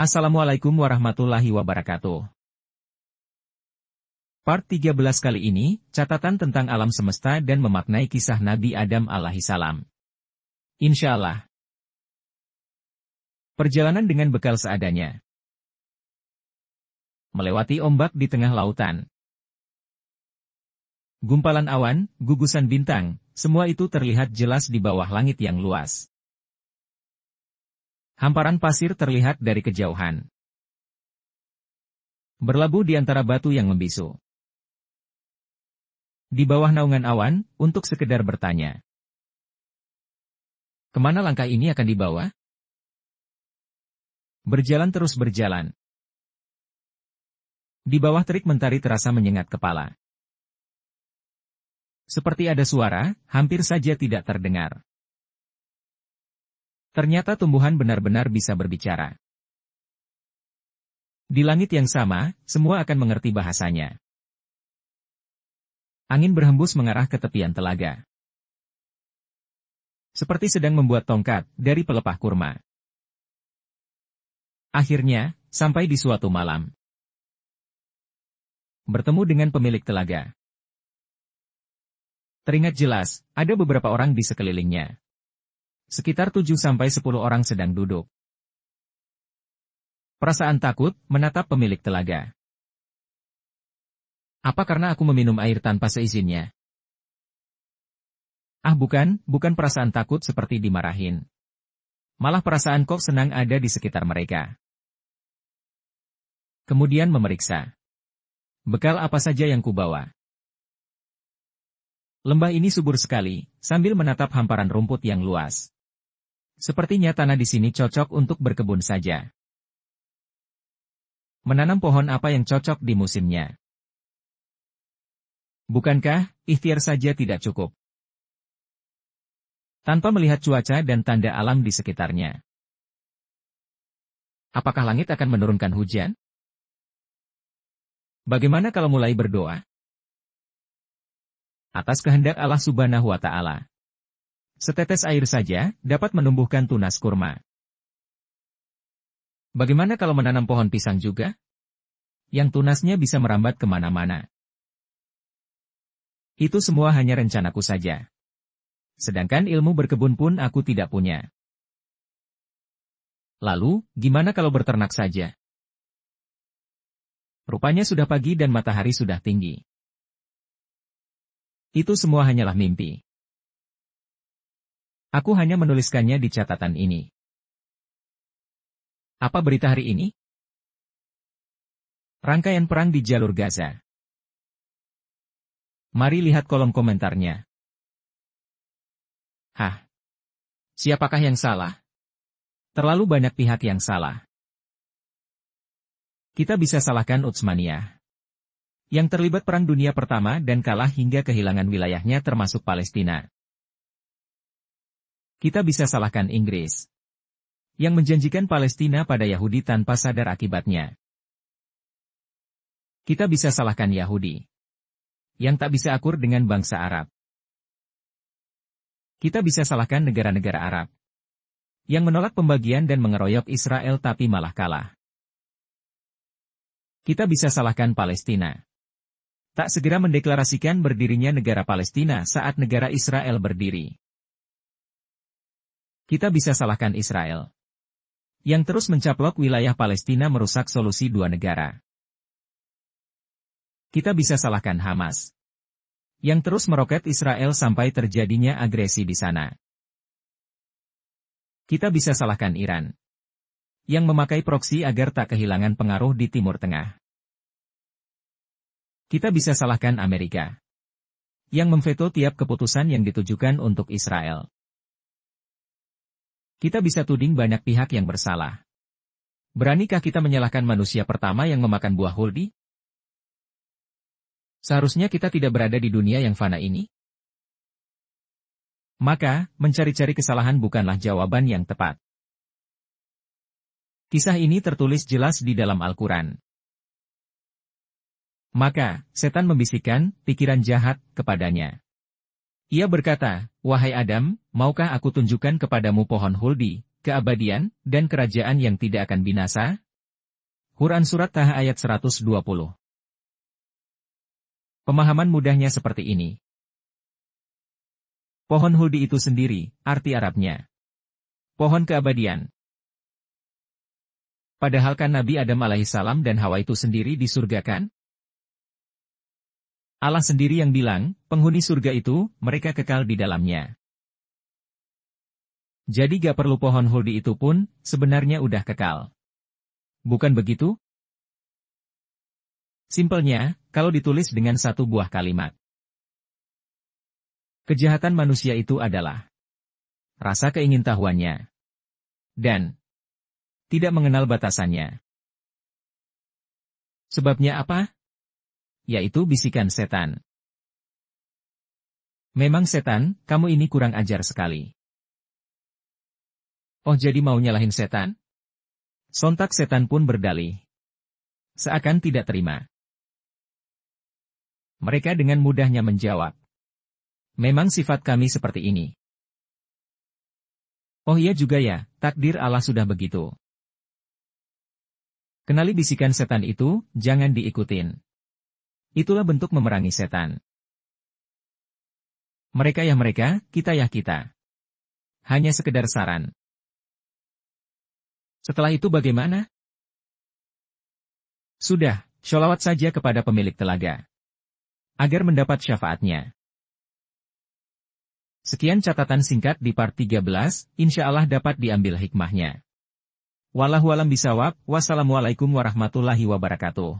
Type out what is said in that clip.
Assalamualaikum warahmatullahi wabarakatuh. Part 13 kali ini, catatan tentang alam semesta dan memaknai kisah Nabi Adam alaihissalam. Insya Allah. Perjalanan dengan bekal seadanya. Melewati ombak di tengah lautan. Gumpalan awan, gugusan bintang, semua itu terlihat jelas di bawah langit yang luas. Hamparan pasir terlihat dari kejauhan. Berlabuh di antara batu yang membisu. Di bawah naungan awan, untuk sekedar bertanya. Kemana langkah ini akan dibawa? Berjalan terus berjalan. Di bawah terik mentari terasa menyengat kepala. Seperti ada suara, hampir saja tidak terdengar. Ternyata tumbuhan benar-benar bisa berbicara. Di langit yang sama, semua akan mengerti bahasanya. Angin berhembus mengarah ke tepian telaga. Seperti sedang membuat tongkat dari pelepah kurma. Akhirnya, sampai di suatu malam. Bertemu dengan pemilik telaga. Teringat jelas, ada beberapa orang di sekelilingnya. Sekitar 7-10 orang sedang duduk. Perasaan takut menatap pemilik telaga. Apa karena aku meminum air tanpa seizinnya? Ah bukan perasaan takut seperti dimarahin. Malah perasaan kok senang ada di sekitar mereka. Kemudian memeriksa. Bekal apa saja yang kubawa? Lembah ini subur sekali, sambil menatap hamparan rumput yang luas. Sepertinya tanah di sini cocok untuk berkebun saja. Menanam pohon apa yang cocok di musimnya? Bukankah, ikhtiar saja tidak cukup? Tanpa melihat cuaca dan tanda alam di sekitarnya. Apakah langit akan menurunkan hujan? Bagaimana kalau mulai berdoa? Atas kehendak Allah Subhanahu wa Ta'ala. Setetes air saja dapat menumbuhkan tunas kurma. Bagaimana kalau menanam pohon pisang juga? Yang tunasnya bisa merambat kemana-mana. Itu semua hanya rencanaku saja. Sedangkan ilmu berkebun pun aku tidak punya. Lalu, gimana kalau berternak saja? Rupanya sudah pagi dan matahari sudah tinggi. Itu semua hanyalah mimpi. Aku hanya menuliskannya di catatan ini. Apa berita hari ini? Rangkaian perang di jalur Gaza. Mari lihat kolom komentarnya. Hah? Siapakah yang salah? Terlalu banyak pihak yang salah. Kita bisa salahkan Utsmaniyah, yang terlibat Perang Dunia Pertama dan kalah hingga kehilangan wilayahnya termasuk Palestina. Kita bisa salahkan Inggris, yang menjanjikan Palestina pada Yahudi tanpa sadar akibatnya. Kita bisa salahkan Yahudi, yang tak bisa akur dengan bangsa Arab. Kita bisa salahkan negara-negara Arab, yang menolak pembagian dan mengeroyok Israel tapi malah kalah. Kita bisa salahkan Palestina, tak segera mendeklarasikan berdirinya negara Palestina saat negara Israel berdiri. Kita bisa salahkan Israel, yang terus mencaplok wilayah Palestina merusak solusi dua negara. Kita bisa salahkan Hamas, yang terus meroket Israel sampai terjadinya agresi di sana. Kita bisa salahkan Iran, yang memakai proksi agar tak kehilangan pengaruh di Timur Tengah. Kita bisa salahkan Amerika, yang memveto tiap keputusan yang ditujukan untuk Israel. Kita bisa tuding banyak pihak yang bersalah. Beranikah kita menyalahkan manusia pertama yang memakan buah huldi? Seharusnya kita tidak berada di dunia yang fana ini. Maka, mencari-cari kesalahan bukanlah jawaban yang tepat. Kisah ini tertulis jelas di dalam Al-Quran. Maka, setan membisikkan pikiran jahat kepadanya. Ia berkata, "Wahai Adam, maukah aku tunjukkan kepadamu pohon huldi, keabadian, dan kerajaan yang tidak akan binasa?" Quran Surat Taha ayat 120. Pemahaman mudahnya seperti ini. Pohon huldi itu sendiri, arti Arabnya pohon keabadian. Padahal kan Nabi Adam alaihissalam dan Hawa itu sendiri di surga kan? Allah sendiri yang bilang, penghuni surga itu, mereka kekal di dalamnya. Jadi gak perlu pohon huldi itu pun, sebenarnya udah kekal. Bukan begitu? Simpelnya, kalau ditulis dengan satu buah kalimat. Kejahatan manusia itu adalah rasa keingintahuannya dan tidak mengenal batasannya. Sebabnya apa? Yaitu bisikan setan. Memang setan, kamu ini kurang ajar sekali. Oh jadi mau nyalahin setan? Sontak setan pun berdalih. Seakan tidak terima. Mereka dengan mudahnya menjawab. Memang sifat kami seperti ini. Oh iya juga ya, takdir Allah sudah begitu. Kenali bisikan setan itu, jangan diikutin. Itulah bentuk memerangi setan. Mereka ya mereka, kita ya kita. Hanya sekedar saran. Setelah itu bagaimana? Sudah, sholawat saja kepada pemilik telaga. Agar mendapat syafaatnya. Sekian catatan singkat di part 13, insya Allah dapat diambil hikmahnya. Wallahu a'lam bishawab, wassalamualaikum warahmatullahi wabarakatuh.